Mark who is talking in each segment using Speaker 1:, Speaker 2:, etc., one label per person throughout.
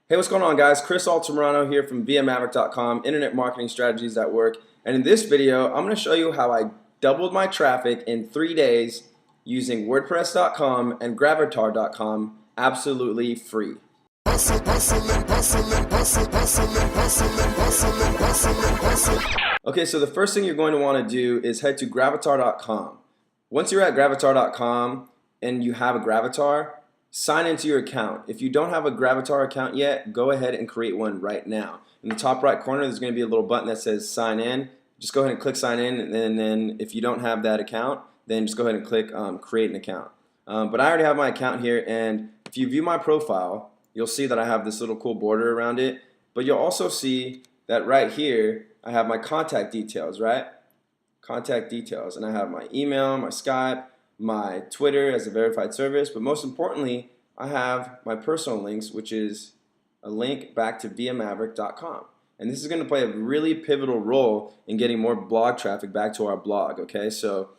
Speaker 1: Hey, what's going on, guys? Chris Altamirano here from ViaMaverick.com, Internet Marketing Strategies that Work. And in this video, I'm going to show you how I doubled my traffic in 3 days using WordPress.com and Gravatar.com absolutely free. Okay, so the first thing you're going to want to do is head to Gravatar.com. Once you're at Gravatar.com and you have a Gravatar, sign into your account. If you don't have a Gravatar account yet, go ahead and create one right now. In the top right corner, there's going to be a little button that says sign in. Just go ahead and click sign in, and then if you don't have that account, then just go ahead and click create an account. But I already have my account here, and if you view my profile, you'll see that I have this little cool border around it. But you'll also see that right here, I have my contact details, right? Contact details, and I have my email, my Skype, my Twitter as a verified service, but most importantly, I have my personal links, which is a link back to ViaMaverick.com. And this is going to play a really pivotal role in getting more blog traffic back to our blog. Okay, so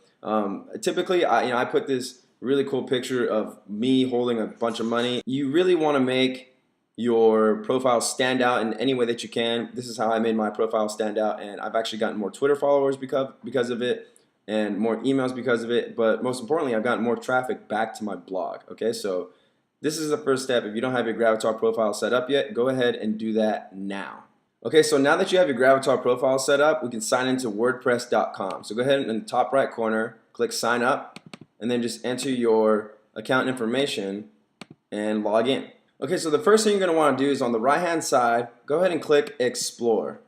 Speaker 1: typically, I put this really cool picture of me holding a bunch of money. You really want to make your profile stand out in any way that you can. This is how I made my profile stand out, and I've actually gotten more Twitter followers because of it, and more emails because of it, but most importantly, I've gotten more traffic back to my blog. Okay, so this is the first step. If you don't have your Gravatar profile set up yet, go ahead and do that now. Okay, so now that you have your Gravatar profile set up, we can sign into WordPress.com. So go ahead and in the top right corner, click sign up, and then just enter your account information and log in. Okay, so the first thing you're going to want to do is on the right hand side, go ahead and click explore.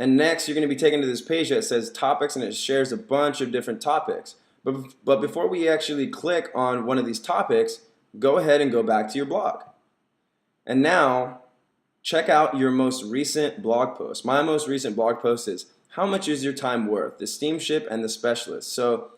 Speaker 1: And next, you're going to be taken to this page that says topics, and it shares a bunch of different topics. But before we actually click on one of these topics, go ahead and go back to your blog. And now, check out your most recent blog post. My most recent blog post is, how much is your time worth? The steamship and the specialist. So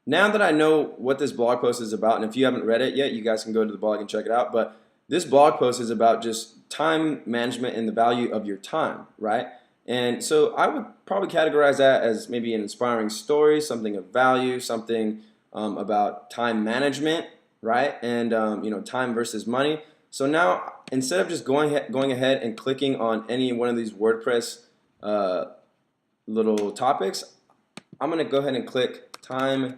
Speaker 1: now that I know what this blog post is about, and if you haven't read it yet, you guys can go to the blog and check it out. But this blog post is about just time management and the value of your time, right? And so I would probably categorize that as maybe an inspiring story, something of value, something about time management, right? And time versus money. So now, instead of just going ahead and clicking on any one of these WordPress little topics, I'm going to go ahead and click time.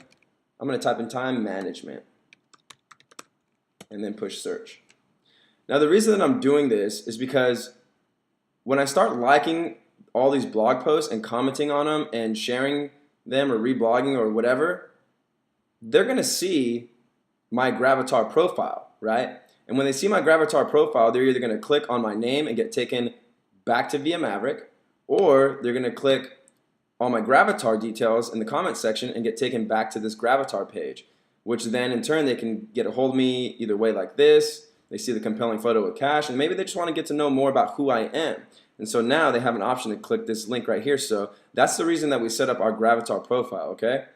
Speaker 1: I'm going to type in time management and then push search. Now, the reason that I'm doing this is because when I start liking all these blog posts and commenting on them and sharing them or reblogging or whatever, they're going to see my Gravatar profile, right? And when they see my Gravatar profile, they're either going to click on my name and get taken back to ViaMaverick, or they're going to click on my Gravatar details in the comment section and get taken back to this Gravatar page, which then in turn they can get a hold of me either way, like this. They see the compelling photo with cash, and maybe they just want to get to know more about who I am. And so now they have an option to click this link right here. So that's the reason that we set up our Gravatar profile, okay?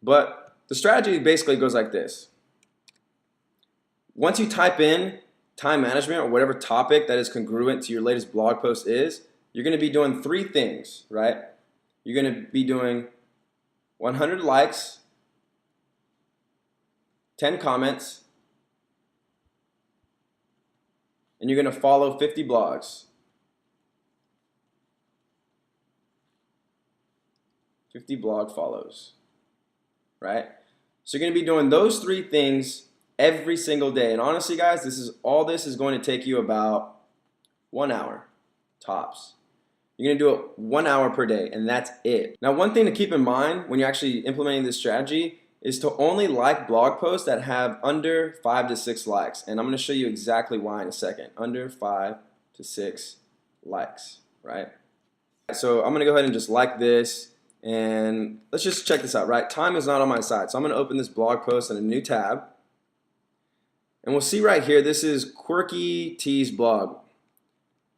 Speaker 1: But the strategy basically goes like this. Once you type in time management or whatever topic that is congruent to your latest blog post is, you're going to be doing 3 things, right? You're going to be doing 100 likes, 10 comments, and you're going to follow 50 blogs. 50 blog follows, right? So you're going to be doing those 3 things every single day. And honestly, guys, this is going to take you about 1 hour, tops. You're going to do it 1 hour per day, and that's it. Now, one thing to keep in mind when you're actually implementing this strategy is to only like blog posts that have under 5 to 6 likes. And I'm going to show you exactly why in a second. Under 5 to 6 likes, right? So I'm going to go ahead and just like this. And let's just check this out, right? Time is not on my side. So I'm going to open this blog post in a new tab. And we'll see right here, this is Quirky T's blog.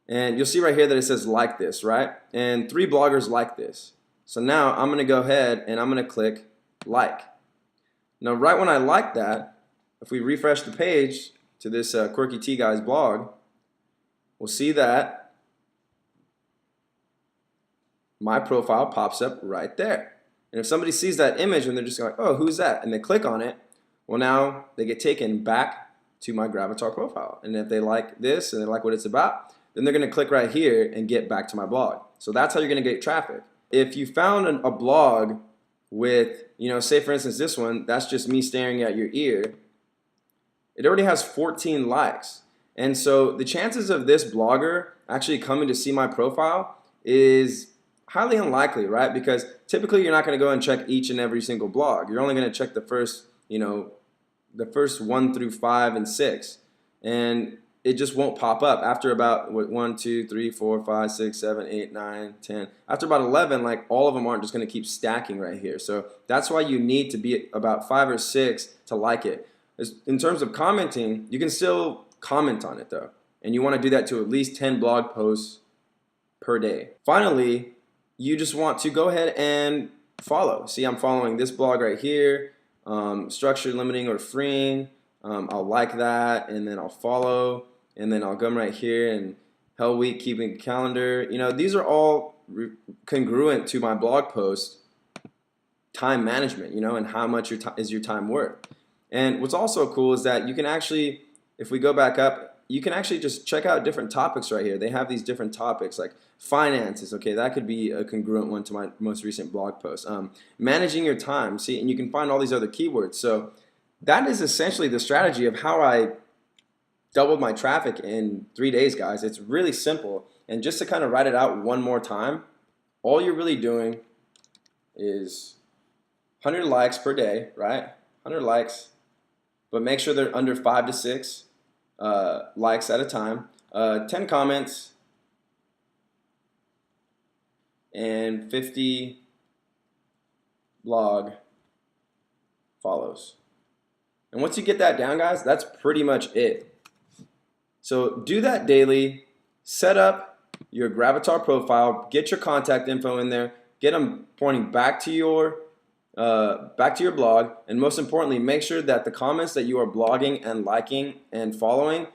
Speaker 1: And you'll see right here that it says like this, right? And 3 bloggers like this. So now I'm going to go ahead and I'm going to click like. Now, right when I like that, if we refresh the page to this Quirky T guy's blog, we'll see that my profile pops up right there. And if somebody sees that image and they're just like, oh, who's that? And they click on it, well, now they get taken back to my Gravatar profile. And if they like this and they like what it's about, then they're going to click right here and get back to my blog. So that's how you're going to get traffic. If you found a blog with, say for instance this one, that's just me staring at your ear, it already has 14 likes. And so the chances of this blogger actually coming to see my profile is highly unlikely, right? Because typically you're not going to go and check each and every single blog. You're only going to check the first, the first 1 through 5 and 6. And it just won't pop up after about 1, 2, 3, 4, 5, 6, 7, 8, 9, 10. After about 11, like all of them aren't just going to keep stacking right here. So that's why you need to be about 5 or 6 to like it. In terms of commenting, you can still comment on it though. And you want to do that to at least 10 blog posts per day. Finally, you just want to go ahead and follow. See, I'm following this blog right here, structured, limiting, or freeing. I'll like that, and then I'll follow, and then I'll come right here and Hell Week, keeping a calendar. These are all congruent to my blog post time management, and how much is your time worth. And what's also cool is that you can actually, if we go back up, you can actually just check out different topics right here. They have these different topics like finances. Okay, that could be a congruent one to my most recent blog post. Managing your time. See, and you can find all these other keywords. So that is essentially the strategy of how I doubled my traffic in 3 days, guys. It's really simple. And just to kind of write it out one more time, all you're really doing is 100 likes per day, right? 100 likes, but make sure they're under 5 to 6 likes at a time. 10 comments and 50 blog follows. And once you get that down, guys, that's pretty much it. So do that daily. Set up your Gravatar profile. Get your contact info in there. Get them pointing back to your blog. And most importantly, make sure that the comments that you are blogging and liking and following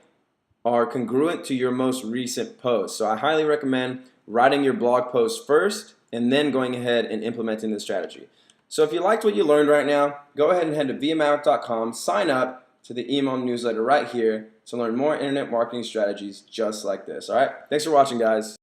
Speaker 1: are congruent to your most recent post. So I highly recommend writing your blog post first and then going ahead and implementing this strategy. So if you liked what you learned right now, go ahead and head to ViaMaverick.com, sign up to the email newsletter right here to learn more internet marketing strategies just like this. All right, thanks for watching, guys.